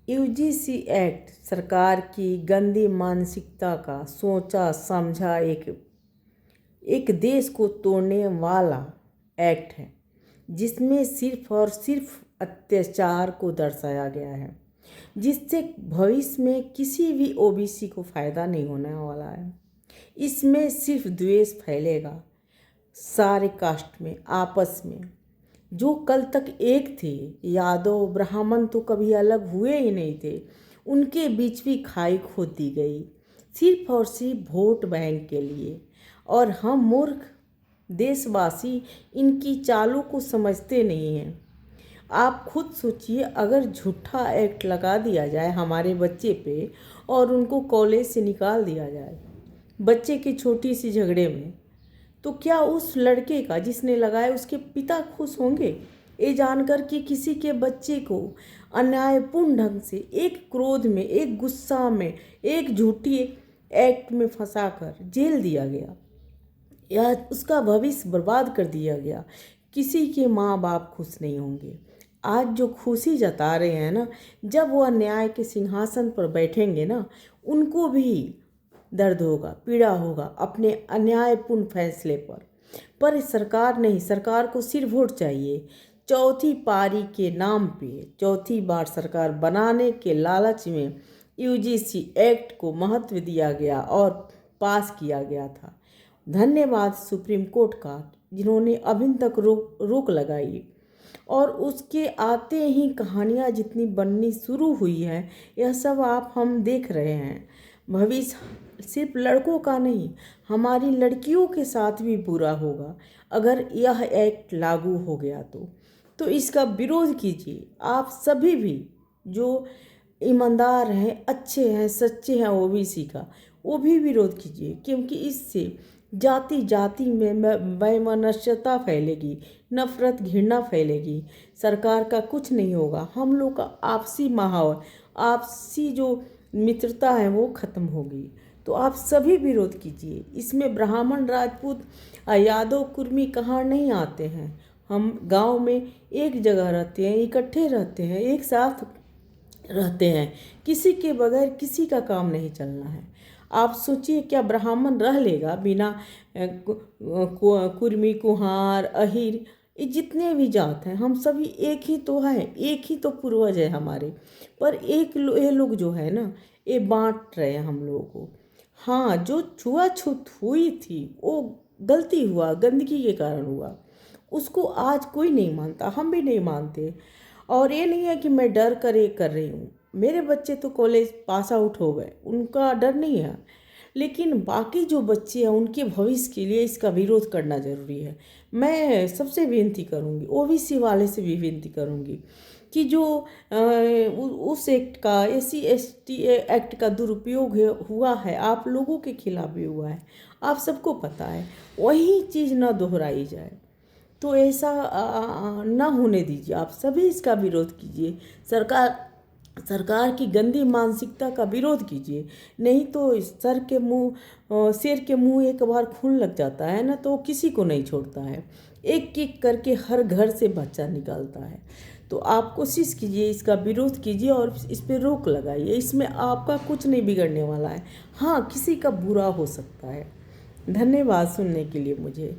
UGC act सरकार की गंदी मानसिकता का सोचा समझा एक देश को तोड़ने वाला एक्ट है, जिसमें सिर्फ और सिर्फ अत्याचार को दर्शाया गया है, जिससे भविष्य में किसी भी ओबीसी को फ़ायदा नहीं होने वाला है। इसमें सिर्फ द्वेष फैलेगा सारे कास्ट में, आपस में। जो कल तक एक थे, यादव ब्राह्मण तो कभी अलग हुए ही नहीं थे, उनके बीच भी खाई खोद दी गई सिर्फ और सिर्फ वोट बैंक के लिए। और हम मूर्ख देशवासी इनकी चालों को समझते नहीं हैं। आप खुद सोचिए, अगर झूठा एक्ट लगा दिया जाए हमारे बच्चे पे और उनको कॉलेज से निकाल दिया जाए बच्चे की छोटी सी झगड़े में, तो क्या उस लड़के का जिसने लगाया उसके पिता खुश होंगे ये जानकर कि किसी के बच्चे को अन्यायपूर्ण ढंग से एक क्रोध में, एक गुस्सा में, एक झूठी एक्ट में फंसाकर जेल दिया गया या उसका भविष्य बर्बाद कर दिया गया? किसी के माँ बाप खुश नहीं होंगे। आज जो खुशी जता रहे हैं ना, जब वह न्याय के सिंहासन पर बैठेंगे ना, उनको भी दर्द होगा, पीड़ा होगा अपने अन्यायपूर्ण फैसले पर सरकार नहीं, सरकार को सिर्फ वोट चाहिए। चौथी पारी के नाम पे चौथी बार सरकार बनाने के लालच में यूजीसी एक्ट को महत्व दिया गया और पास किया गया था। धन्यवाद सुप्रीम कोर्ट का, जिन्होंने अभी तक रोक लगाई। और उसके आते ही कहानियाँ जितनी बननी शुरू हुई है, यह सब हम देख रहे हैं। भविष्य सिर्फ लड़कों का नहीं, हमारी लड़कियों के साथ भी बुरा होगा अगर यह एक्ट लागू हो गया तो इसका विरोध कीजिए। आप सभी भी जो ईमानदार हैं, अच्छे हैं, सच्चे हैं ओबीसी का, वो भी विरोध कीजिए, क्योंकि इससे जाति जाति में वैमनस्यता फैलेगी, नफरत घृणा फैलेगी। सरकार का कुछ नहीं होगा, हम लोग का आपसी माहौल, आपसी जो मित्रता है वो ख़त्म होगी। तो आप सभी विरोध कीजिए। इसमें ब्राह्मण, राजपूत, यादव, कुर्मी कहाँ नहीं आते हैं। हम गांव में एक जगह रहते हैं, इकट्ठे रहते हैं, एक साथ रहते हैं, किसी के बगैर किसी का काम नहीं चलना है। आप सोचिए, क्या ब्राह्मण रह लेगा बिना कुर्मी, कुहार, अहिर, ये जितने भी जात हैं, हम सभी एक ही तो हैं, एक ही तो पूर्वज है हमारे। पर ये लोग जो है ना, ये बांट रहे हैं हम लोगों को। हाँ, जो छुआछूत हुई थी वो गलती हुआ, गंदगी के कारण हुआ, उसको आज कोई नहीं मानता, हम भी नहीं मानते। और ये नहीं है कि मैं डर कर ये कर रही हूँ, मेरे बच्चे तो कॉलेज पास आउट हो गए, उनका डर नहीं है। लेकिन बाकी जो बच्चे हैं उनके भविष्य के लिए इसका विरोध करना ज़रूरी है। मैं सबसे विनती करूँगी, ओबीसी वाले से भी विनती करूँगी कि जो उस एक्ट का, SC/ST एक्ट का दुरुपयोग हुआ है, आप लोगों के खिलाफ भी हुआ है, आप सबको पता है, वही चीज़ ना दोहराई जाए। तो ऐसा ना होने दीजिए, आप सभी इसका विरोध कीजिए। सरकार की गंदी मानसिकता का विरोध कीजिए, नहीं तो शेर के मुंह एक बार खून लग जाता है ना, तो किसी को नहीं छोड़ता है, एक एक करके हर घर से बच्चा निकालता है। तो आप कोशिश कीजिए, इसका विरोध कीजिए और इस पर रोक लगाइए। इसमें आपका कुछ नहीं बिगड़ने वाला है, हाँ किसी का बुरा हो सकता है। धन्यवाद सुनने के लिए मुझे।